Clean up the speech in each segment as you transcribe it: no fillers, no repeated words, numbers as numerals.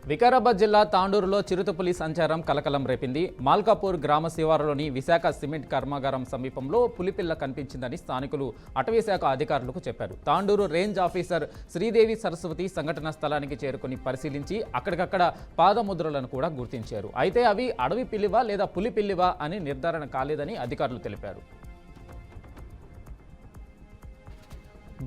వికారాబాద్ జిల్లా తాండూరులో చిరుతపులి సంచారం కలకలం రేపింది. మాల్కాపూర్ గ్రామ శివారులోని విశాఖ సిమెంట్ కర్మాగారం సమీపంలో పులిపిల్ల కనిపించిందని స్థానికులు అటవీశాఖ అధికారులకు చెప్పారు. తాండూరు రేంజ్ ఆఫీసర్ శ్రీదేవి సరస్వతి సంఘటన స్థలానికి చేరుకుని పరిశీలించి అక్కడికక్కడ పాదముద్రలను కూడా గుర్తించారు. అయితే అవి అడవి పిల్లివా లేదా పులి పిల్లివా అని నిర్ధారణ కాలేదని అధికారులు తెలిపారు.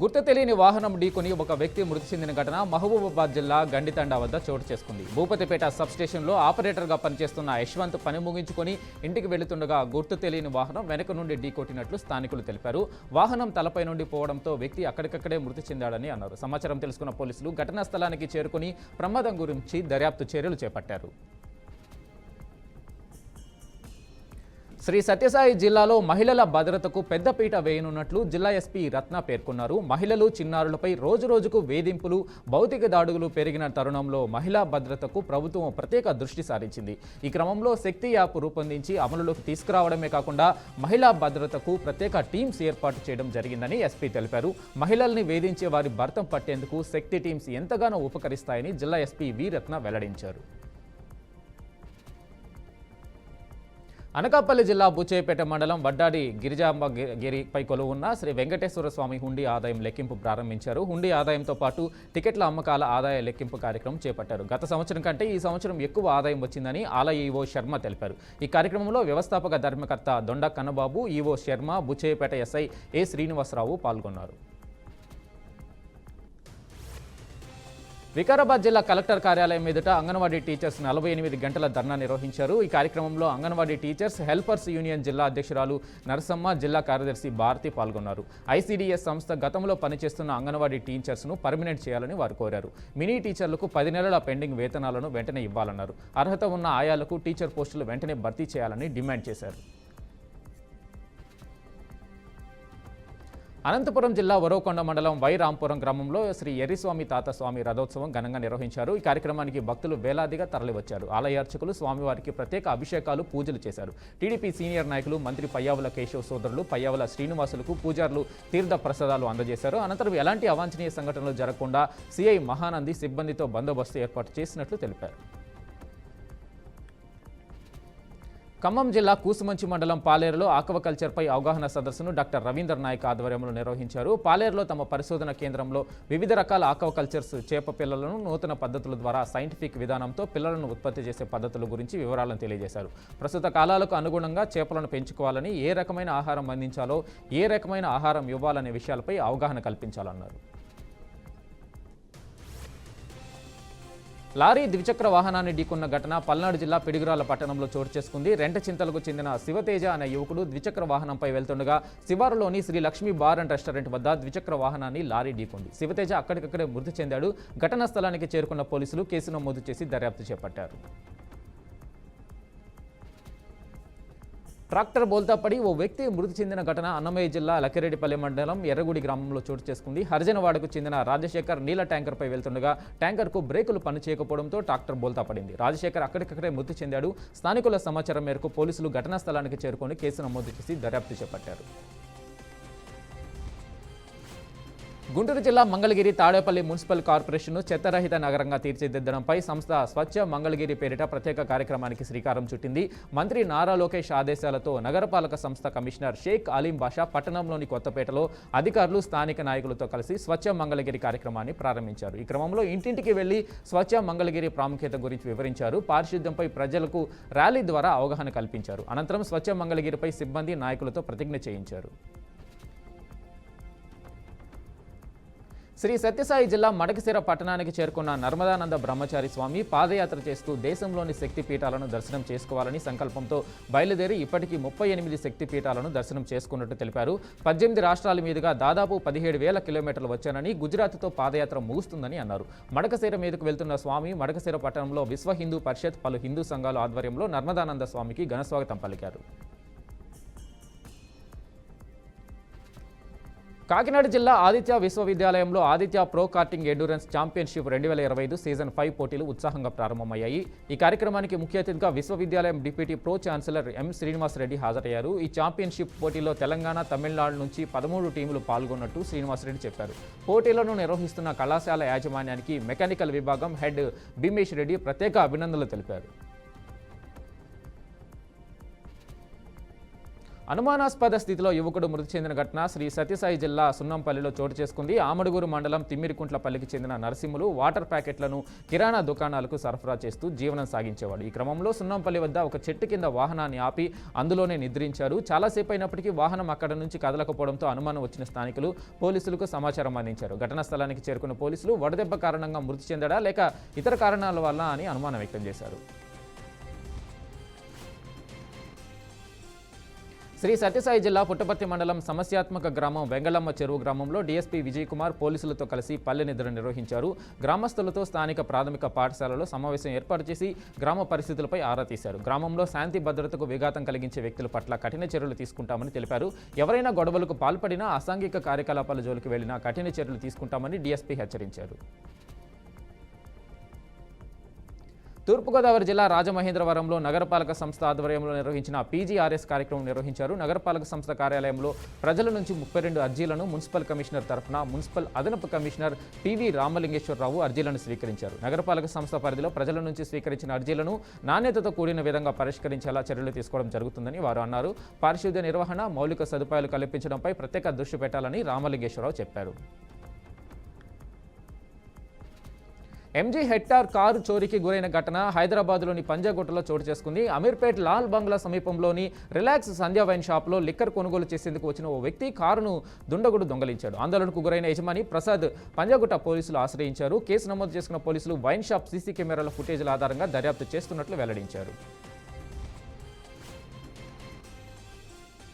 గుర్తు తెలియని వాహనం ఢీకొని ఒక వ్యక్తి మృతి చెందిన ఘటన మహబూబాబాద్ జిల్లా గండితండా వద్ద చోటు చేసుకుంది. భూపతిపేట సబ్స్టేషన్లో ఆపరేటర్గా పనిచేస్తున్న యశ్వంత్ పని ముగించుకొని ఇంటికి వెళుతుండగా గుర్తు తెలియని వాహనం వెనుక నుండి ఢీకొట్టినట్లు స్థానికులు తెలిపారు. వాహనం తలపై నుండి పోవడంతో వ్యక్తి అక్కడికక్కడే మృతి చెందాడని అన్నారు. సమాచారం తెలుసుకున్న పోలీసులు ఘటనా స్థలానికి చేరుకుని ప్రమాదం గురించి దర్యాప్తు చర్యలు చేపట్టారు. శ్రీ సత్యసాయి జిల్లాలో మహిళల భద్రతకు పెద్దపీట వేయనున్నట్లు జిల్లా ఎస్పీ రత్న పేర్కొన్నారు. మహిళలు, చిన్నారులపై రోజురోజుకు వేధింపులు, భౌతిక దాడులు పెరిగిన తరుణంలో మహిళా భద్రతకు ప్రభుత్వం ప్రత్యేక దృష్టి సారించింది. ఈ క్రమంలో శక్తి యాప్ రూపొందించి అమలులోకి తీసుకురావడమే కాకుండా మహిళా భద్రతకు ప్రత్యేక టీమ్స్ ఏర్పాటు చేయడం జరిగిందని ఎస్పీ తెలిపారు. మహిళల్ని వేధించే వారి భర్తం పట్టేందుకు శక్తి టీమ్స్ ఎంతగానో ఉపకరిస్తాయని జిల్లా ఎస్పీ వి రత్న వెల్లడించారు. అనకాపల్లి జిల్లా బుచ్చేపేట మండలం వడ్డాడి గిరిజాంబగిరిపై కొలువున్న శ్రీ వెంకటేశ్వర స్వామి హుండీ ఆదాయం లెక్కింపు ప్రారంభించారు. హుండీ ఆదాయంతో పాటు టికెట్ల అమ్మకాల ఆదాయ లెక్కింపు కార్యక్రమం చేపట్టారు. గత సంవత్సరం కంటే ఈ సంవత్సరం ఎక్కువ ఆదాయం వచ్చిందని ఆలయ ఈవో శర్మ తెలిపారు. ఈ కార్యక్రమంలో వ్యవస్థాపక ధర్మకర్త దొండ కన్నబాబు, ఈవో శర్మ, బుచ్చేపేట ఎస్ఐ ఏ శ్రీనివాసరావు పాల్గొన్నారు. వికారాబాద్ జిల్లా కలెక్టర్ కార్యాలయం ఎదుట అంగన్వాడీ టీచర్స్ 48 గంటల ధర్నా నిర్వహించారు. ఈ కార్యక్రమంలో అంగన్వాడీ టీచర్స్ హెల్పర్స్ యూనియన్ జిల్లా అధ్యక్షురాలు నరసమ్మ, జిల్లా కార్యదర్శి భారతి పాల్గొన్నారు. ఐసీడీఎస్ సంస్థ గతంలో పనిచేస్తున్న అంగన్వాడీ టీచర్స్ను పర్మినెంట్ చేయాలని వారు కోరారు. మినీ టీచర్లకు 10 నెలల పెండింగ్ వేతనాలను వెంటనే ఇవ్వాలన్నారు. అర్హత ఉన్న ఆయాలకు టీచర్ పోస్టులు వెంటనే భర్తీ చేయాలని డిమాండ్ చేశారు. అనంతపురం జిల్లా వరోకొండ మండలం వై రాంపురం గ్రామంలో శ్రీ ఎర్రిస్వామి తాత స్వామి రథోత్సవం ఘనంగా నిర్వహించారు. ఈ కార్యక్రమానికి భక్తులు వేలాదిగా తరలివచ్చారు. ఆలయ అర్చకులు స్వామివారికి ప్రత్యేక అభిషేకాలు, పూజలు చేశారు. టీడీపీ సీనియర్ నాయకులు మంత్రి పయ్యావుల కేశవ్ సోదరులు పయ్యావుల శ్రీనివాసులకు పూజారులు తీర్థ ప్రసాదాలు అందజేశారు. అనంతరం ఎలాంటి అవాంఛనీయ సంఘటనలు జరగకుండా సిఐ మహానంది సిబ్బందితో బందోబస్తు ఏర్పాటు చేసినట్లు తెలిపారు. ఖమ్మం జిల్లా కూసుమంచి మండలం పాలేరులో ఆక్వాకల్చర్పై అవగాహన సదస్సును డాక్టర్ రవీందర్ నాయక్ ఆధ్వర్యంలో నిర్వహించారు. పాలేరులో తమ పరిశోధన కేంద్రంలో వివిధ రకాల ఆక్వాకల్చర్స్ చేప పిల్లలను నూతన పద్ధతుల ద్వారా సైంటిఫిక్ విధానంతో పిల్లలను ఉత్పత్తి చేసే పద్ధతుల గురించి వివరాలను తెలియజేశారు. ప్రస్తుత కాలాలకు అనుగుణంగా చేపలను పెంచుకోవాలని, ఏ రకమైన ఆహారం అందించాలో, ఏ రకమైన ఆహారం ఇవ్వాలనే విషయాలపై అవగాహన కల్పించాలన్నారు. లారీ ద్విచక్ర వాహనాన్ని ఢీకొన్న ఘటన పల్నాడు జిల్లా పిడుగురాల పట్టణంలో చోటు చేసుకుంది. రెంటచింతలకు చెందిన శివతేజ అనే యువకుడు ద్విచక్ర వాహనంపై వెళ్తుండగా శివారులోని Shri Lakshmi bar and restaurant వద్ద ద్విచక్ర వాహనాన్ని లారీ ఢీకొంది. శివతేజ అక్కడికక్కడే మృతి చెందాడు. ఘటనా స్థలానికి చేరుకున్న పోలీసులు కేసు నమోదు చేసి దర్యాప్తు చేపట్టారు. ట్రాక్టర్ బోల్తాపడి ఓ వ్యక్తి మృతి చెందిన ఘటన అన్నమయ్య జిల్లా లక్కిరెడ్డిపల్లి మండలం ఎర్రగుడి గ్రామంలో చోటు చేసుకుంది. హరిజనవాడకు చెందిన రాజశేఖర్ నీళ్ల ట్యాంకర్పై వెళ్తుండగా ట్యాంకర్కు బ్రేకులు పనిచేయకపోవడంతో ట్రాక్టర్ బోల్తా పడింది. రాజశేఖర్ అక్కడికక్కడే మృతి చెందాడు. స్థానికుల సమాచారం మేరకు పోలీసులు ఘటనా స్థలానికి చేరుకొని కేసు నమోదు చేసి దర్యాప్తు చేపట్టారు. గుంటూరు జిల్లా మంగళగిరి తాడేపల్లి మున్సిపల్ కార్పొరేషన్ను చెత్తరహిత నగరంగా తీర్చిదిద్దడంపై సంస్థ స్వచ్ఛ మంగళగిరి పేరిట ప్రత్యేక కార్యక్రమానికి శ్రీకారం చుట్టింది. మంత్రి నారా లోకేష్ ఆదేశాలతో నగరపాలక సంస్థ కమిషనర్ షేక్ అలీం బాషా పట్టణంలోని కొత్తపేటలో అధికారులు, స్థానిక నాయకులతో కలిసి స్వచ్ఛ మంగళగిరి కార్యక్రమాన్ని ప్రారంభించారు. ఈ క్రమంలో ఇంటింటికి వెళ్లి స్వచ్ఛ మంగళగిరి ప్రాముఖ్యత గురించి వివరించారు. పారిశుద్ధ్యంపై ప్రజలకు ర్యాలీ ద్వారా అవగాహన కల్పించారు. అనంతరం స్వచ్ఛ మంగళగిరిపై సిబ్బంది, నాయకులతో ప్రతిజ్ఞ చేయించారు. శ్రీ సత్యసాయి జిల్లా మడకశిర పట్టణానికి చేరుకున్న నర్మదానంద బ్రహ్మచారి స్వామి పాదయాత్ర చేస్తూ దేశంలోని శక్తిపీఠాలను దర్శనం చేసుకోవాలని సంకల్పంతో బయలుదేరి ఇప్పటికీ 38 శక్తిపీఠాలను దర్శనం చేసుకున్నట్టు తెలిపారు. 18 రాష్ట్రాల మీదుగా దాదాపు 17,000 కిలోమీటర్లు వచ్చానని, గుజరాత్తో పాదయాత్ర ముగుస్తుందని అన్నారు. మడకశిర మీదకు వెళ్తున్న స్వామి మడకశిర పట్టణంలో విశ్వ హిందూ పరిషత్, పలు హిందూ సంఘాల ఆధ్వర్యంలో నర్మదానంద స్వామికి ఘనస్వాగతం పలికారు. కాకినాడ జిల్లా ఆదిత్య విశ్వవిద్యాలయంలో Aditya pro karting endurance championship 2025 season 5 పోటీలు ఉత్సాహంగా ప్రారంభమయ్యాయి. ఈ కార్యక్రమానికి ముఖ్య అతిథిగా విశ్వవిద్యాలయం డిప్యూటీ ప్రో ఛాన్సలర్ ఎం శ్రీనివాసరెడ్డి హాజరయ్యారు. ఈ ఛాంపియన్షిప్ పోటీలో తెలంగాణ, తమిళనాడు నుంచి 13 టీములు పాల్గొన్నట్టు శ్రీనివాసరెడ్డి చెప్పారు. పోటీలను నిర్వహిస్తున్న కళాశాల యాజమాన్యానికి మెకానికల్ విభాగం హెడ్ భీమేష్ రెడ్డి ప్రత్యేక అభినందనలు తెలిపారు. అనుమానాస్పద స్థితిలో యువకుడు మృతి చెందిన ఘటన శ్రీ సత్యసాయి జిల్లా సున్నంపల్లిలో చోటు చేసుకుంది. ఆమడుగురు మండలం తిమ్మిరికుంట్లపల్లికి చెందిన నరసింహులు వాటర్ ప్యాకెట్లను కిరాణా దుకాణాలకు సరఫరా చేస్తూ జీవనం సాగించేవాడు. ఈ క్రమంలో సున్నంపల్లి వద్ద ఒక చెట్టు కింద వాహనాన్ని ఆపి అందులోనే నిద్రించారు. చాలాసేపు అయినప్పటికీ వాహనం అక్కడ నుంచి కదలకపోవడంతో అనుమానం వచ్చిన స్థానికులు పోలీసులకు సమాచారం అందించారు. ఘటనా స్థలానికి చేరుకున్న పోలీసులు వడదెబ్బ కారణంగా మృతి చెందడా లేక ఇతర కారణాల వల్ల అని అనుమానం వ్యక్తం చేశారు. శ్రీ సత్యసాయి జిల్లా పుట్టపర్తి మండలం సమస్యాత్మక గ్రామం వెంగళమ్మ చెరువు గ్రామంలో డీఎస్పీ విజయ్ కుమార్ పోలీసులతో కలిసి పల్లె నిద్ర నిర్వహించారు. గ్రామస్తులతో స్థానిక ప్రాథమిక పాఠశాలలో సమావేశం ఏర్పాటు చేసి గ్రామ పరిస్థితులపై ఆరా తీశారు. గ్రామంలో శాంతి భద్రతకు విఘాతం కలిగించే వ్యక్తుల పట్ల కఠిన చర్యలు తీసుకుంటామని తెలిపారు. ఎవరైనా గొడవలకు పాల్పడినా, అసాంఘిక కార్యకలాపాల జోలికి వెళ్లినా కఠిన చర్యలు తీసుకుంటామని డీఎస్పీ హెచ్చరించారు. తూర్పుగోదావరి జిల్లా రాజమహేంద్రవరంలో నగరపాలక సంస్థ ఆధ్వర్యంలో నిర్వహించిన పీజీఆర్ఎస్ కార్యక్రమం నిర్వహించారు. నగరపాలక సంస్థ కార్యాలయంలో ప్రజల నుంచి 32 అర్జీలను మున్సిపల్ కమిషనర్ తరఫున మున్సిపల్ అదనపు కమిషనర్ పివి రామలింగేశ్వరరావు అర్జీలను స్వీకరించారు. నగరపాలక సంస్థ పరిధిలో ప్రజల నుంచి స్వీకరించిన అర్జీలను నాణ్యతతో కూడిన విధంగా పరిష్కరించేలా చర్యలు తీసుకోవడం జరుగుతుందని వారు అన్నారు. పారిశుద్ధ్య నిర్వహణ, మౌలిక సదుపాయాలు కల్పించడంపై ప్రత్యేక దృష్టి పెట్టాలని రామలింగేశ్వరరావు చెప్పారు. ఎంజీ హెక్టార్ కారు చోరీకి గురైన ఘటన హైదరాబాద్లోని పంజాగుట్టలో చోటు చేసుకుంది. అమీర్పేట్ లాల్ బంగ్లా సమీపంలోని రిలాక్స్ సంధ్యా వైన్ షాప్లో లిక్కర్ కొనుగోలు చేసేందుకు వచ్చిన ఓ వ్యక్తి కారును దుండగుడు దొంగలించాడు. ఆందోళనకు గురైన యజమాని ప్రసాద్ పంజాగుట్ట పోలీసులు ఆశ్రయించారు. కేసు నమోదు చేసుకున్న పోలీసులు వైన్ షాప్ సీసీ కెమెరాల ఫుటేజ్ల ఆధారంగా దర్యాప్తు చేస్తున్నట్లు వెల్లడించారు.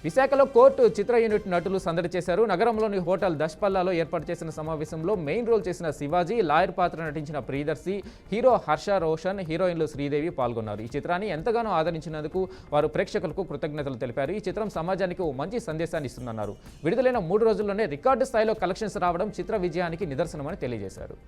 విశాఖలో కోర్టు చిత్ర యూనిట్ నటులు సందడి చేశారు. నగరంలోని హోటల్ దష్పల్లాలో ఏర్పాటు చేసిన సమావేశంలో మెయిన్ రోల్ చేసిన శివాజీ, లాయర్ పాత్ర నటించిన ప్రియదర్శి, హీరో హర్ష రోషన్, హీరోయిన్లు శ్రీదేవి పాల్గొన్నారు. ఈ చిత్రాన్ని ఎంతగానో ఆదరించినందుకు వారు ప్రేక్షకులకు కృతజ్ఞతలు తెలిపారు. ఈ చిత్రం సమాజానికి ఓ మంచి సందేశాన్ని ఇస్తుందన్నారు. విడుదలైన 3 రోజుల్లోనే రికార్డు స్థాయిలో కలెక్షన్స్ రావడం చిత్ర విజయానికి నిదర్శనమని తెలియజేశారు.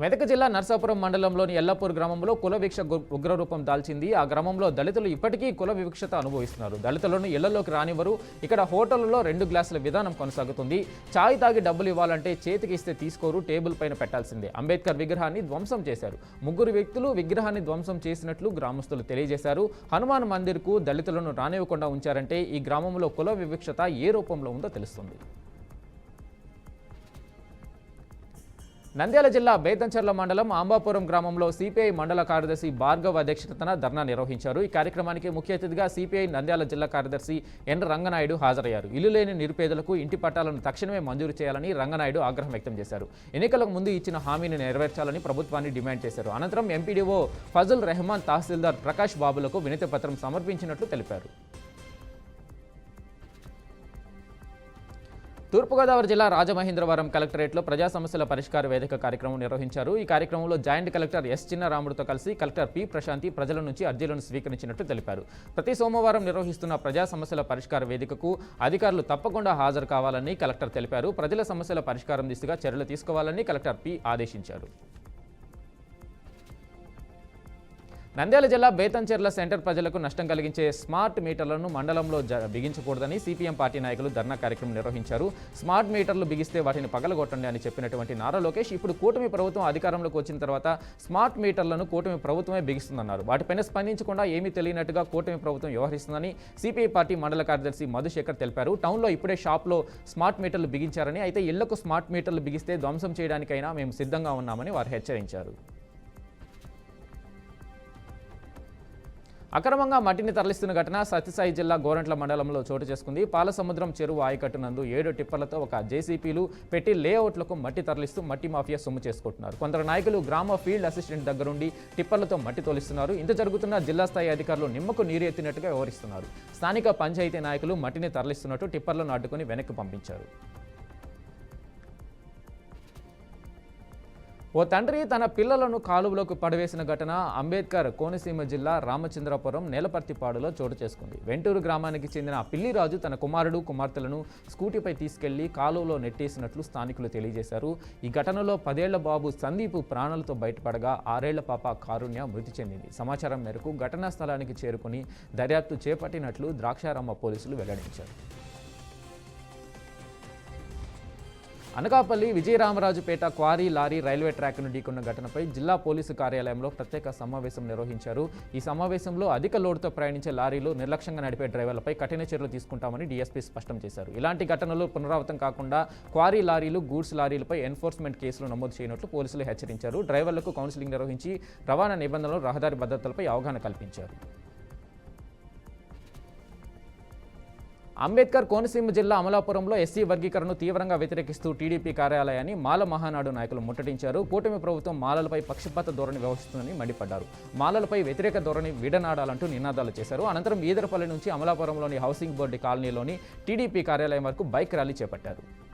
మెదక్ జిల్లా నర్సాపురం మండలంలోని ఎల్లాపూర్ గ్రామంలో కుల వివక్ష ఉగ్రరూపం దాల్చింది. ఆ గ్రామంలో దళితులు ఇప్పటికీ కుల వివక్షత అనుభవిస్తున్నారు. దళితులను ఇళ్లలోకి రానివ్వరు. ఇక్కడ హోటళ్లలో 2 గ్లాసుల విధానం కొనసాగుతుంది. ఛాయ్ తాగి డబ్బులు ఇవ్వాలంటే చేతికి ఇస్తే తీసుకోరు, టేబుల్ పైన పెట్టాల్సిందే. అంబేద్కర్ విగ్రహాన్ని ధ్వంసం చేశారు. 3 వ్యక్తులు విగ్రహాన్ని ధ్వంసం చేసినట్లు గ్రామస్తులు తెలియజేశారు. హనుమాన్ మందిర్కు దళితులను రానివ్వకుండా ఉంచారంటే ఈ గ్రామంలో కుల వివక్షత ఏ రూపంలో ఉందో తెలుస్తుంది. నంద్యాల జిల్లా బేతంచెర్ల మండలం ఆంబాపురం గ్రామంలో సిపిఐ మండల కార్యదర్శి భార్గవ్ అధ్యక్షతన ధర్నా నిర్వహించారు. ఈ కార్యక్రమానికి ముఖ్య అతిథిగా సిపిఐ నంద్యాల జిల్లా కార్యదర్శి ఎన్ రంగనాయుడు హాజరయ్యారు. ఇల్లు లేని నిరుపేదలకు ఇంటి పట్టాలను తక్షణమే మంజూరు చేయాలని రంగనాయుడు ఆగ్రహం వ్యక్తం చేశారు. ఎన్నికలకు ముందు ఇచ్చిన హామీని నెరవేర్చాలని ప్రభుత్వాన్ని డిమాండ్ చేశారు. అనంతరం ఎంపీడీఓ ఫజుల్ రెహమాన్, తహసీల్దార్ ప్రకాష్ బాబులకు వినతి పత్రం సమర్పించినట్లు తెలిపారు. తూర్పుగోదావరి జిల్లా రాజమహేంద్రవరం కలెక్టరేట్లో ప్రజా సమస్యల పరిష్కార వేదిక కార్యక్రమం నిర్వహించారు. ఈ కార్యక్రమంలో జాయింట్ కలెక్టర్ ఎస్ చిన్నరాముడితో కలిసి కలెక్టర్ పి ప్రశాంతి ప్రజల నుంచి అర్జీలను స్వీకరించినట్టు తెలిపారు. ప్రతి సోమవారం నిర్వహిస్తున్న ప్రజా సమస్యల పరిష్కార వేదికకు అధికారులు తప్పకుండా హాజరు కావాలని కలెక్టర్ తెలిపారు. ప్రజల సమస్యల పరిష్కారం దిశగా చర్యలు తీసుకోవాలని కలెక్టర్ పి ఆదేశించారు. నంద్యాల జిల్లా బేతంచెర్ల సెంటర్ ప్రజలకు నష్టం కలిగించే స్మార్ట్ మీటర్లను మండలంలో బిగించకూడదని సిపిఎం పార్టీ నాయకులు ధర్నా కార్యక్రమం నిర్వహించారు. స్మార్ట్ మీటర్లు బిగిస్తే వాటిని పగలగొట్టండి అని చెప్పినటువంటి నారా లోకేష్ ఇప్పుడు కూటమి ప్రభుత్వం అధికారంలోకి వచ్చిన తర్వాత స్మార్ట్ మీటర్లను కూటమి ప్రభుత్వమే బిగిస్తుందన్నారు. వాటిపైన స్పందించకుండా ఏమీ తెలియనట్టుగా కూటమి ప్రభుత్వం వ్యవహరిస్తుందని సిపిఐ పార్టీ మండల కార్యదర్శి మధుశేఖర్ తెలిపారు. టౌన్లో ఇప్పుడే షాప్లో స్మార్ట్ మీటర్లు బిగించారని, అయితే ఇళ్లకు స్మార్ట్ మీటర్లు బిగిస్తే ధ్వంసం చేయడానికైనా మేము సిద్ధంగా ఉన్నామని వారు హెచ్చరించారు. అక్రమంగా మట్టిని తరలిస్తున్న ఘటన సత్యసాయి జిల్లా గోరంట్ల మండలంలో చోటు చేసుకుంది. పాలసముద్రం చెరువు ఆయకట్టు నందు 7 టిప్పర్లతో ఒక జేసీపీలు పెట్టి లేఅవుట్లకు మట్టి తరలిస్తూ మట్టి మాఫియా సొమ్ము చేసుకుంటున్నారు. కొందరు నాయకులు గ్రామ ఫీల్డ్ అసిస్టెంట్ దగ్గరుండి టిప్పర్లతో మట్టి తోలిస్తున్నారు. ఇంత జరుగుతున్న జిల్లా స్థాయి అధికారులు నిమ్మకు నీరు ఎత్తినట్టుగా వ్యవహరిస్తున్నారు. స్థానిక పంచాయతీ నాయకులు మట్టిని తరలిస్తున్నట్టు టిప్పర్లను అడ్డుకుని వెనక్కి పంపించారు. ఓ తండ్రి తన పిల్లలను కాలువలోకి పడవేసిన ఘటన అంబేద్కర్ కోనసీమ జిల్లా రామచంద్రపురం నేలపర్తిపాడులో చోటు చేసుకుంది. వెంటూరు గ్రామానికి చెందిన పిల్లిరాజు తన కుమారుడు కుమార్తెలను స్కూటీపై తీసుకెళ్లి కాలువలో నెట్టేసినట్లు స్థానికులు తెలియజేశారు. ఈ ఘటనలో 10 ఏళ్ల బాబు సందీప్ ప్రాణాలతో బయటపడగా 6 ఏళ్ల పాప కారుణ్య మృతి చెందింది. సమాచారం మేరకు ఘటనా స్థలానికి చేరుకుని దర్యాప్తు చేపట్టినట్లు ద్రాక్షారామ పోలీసులు వెల్లడించారు. Anakapalli Vijayaramarajupeta quarry lorry railway ట్రాక్ను ఢీకొన్న ఘటనపై జిల్లా పోలీసు కార్యాలయంలో ప్రత్యేక సమావేశం నిర్వహించారు. ఈ సమావేశంలో అధిక లోడుతో ప్రయాణించే లారీలు నిర్లక్ష్యంగా నడిపే డ్రైవర్లపై కఠిన చర్యలు తీసుకుంటామని డీఎస్పీ స్పష్టం చేశారు. ఇలాంటి ఘటనలు పునరావృతం కాకుండా క్వారీ లారీలు, గూడ్స్ లారీలపై ఎన్ఫోర్స్మెంట్ కేసులు నమోదు చేయనున్నట్లు పోలీసులు హెచ్చరించారు. డ్రైవర్లకు కౌన్సిలింగ్ నిర్వహించి రవాణా నిబంధనలు, రహదారి భద్రతలపై అవగాహన కల్పించారు. అంబేద్కర్ కోనసీమ జిల్లా అమలాపురంలో ఎస్సీ వర్గీకరణను తీవ్రంగా వ్యతిరేకిస్తూ టీడీపీ కార్యాలయాన్ని మాల మహానాడు నాయకులు ముట్టడించారు. కూటమి ప్రభుత్వం మాలలపై పక్షపాత ధోరణి వ్యవహరిస్తుందని మండిపడ్డారు. మాలలపై వ్యతిరేక ధోరణి విడనాడాలంటూ నినాదాలు చేశారు. అనంతరం ఈదరపల్లి నుంచి అమలాపురంలోని హౌసింగ్ బోర్డు కాలనీలోని టీడీపీ కార్యాలయం వరకు బైక్ ర్యాలీ చేపట్టారు.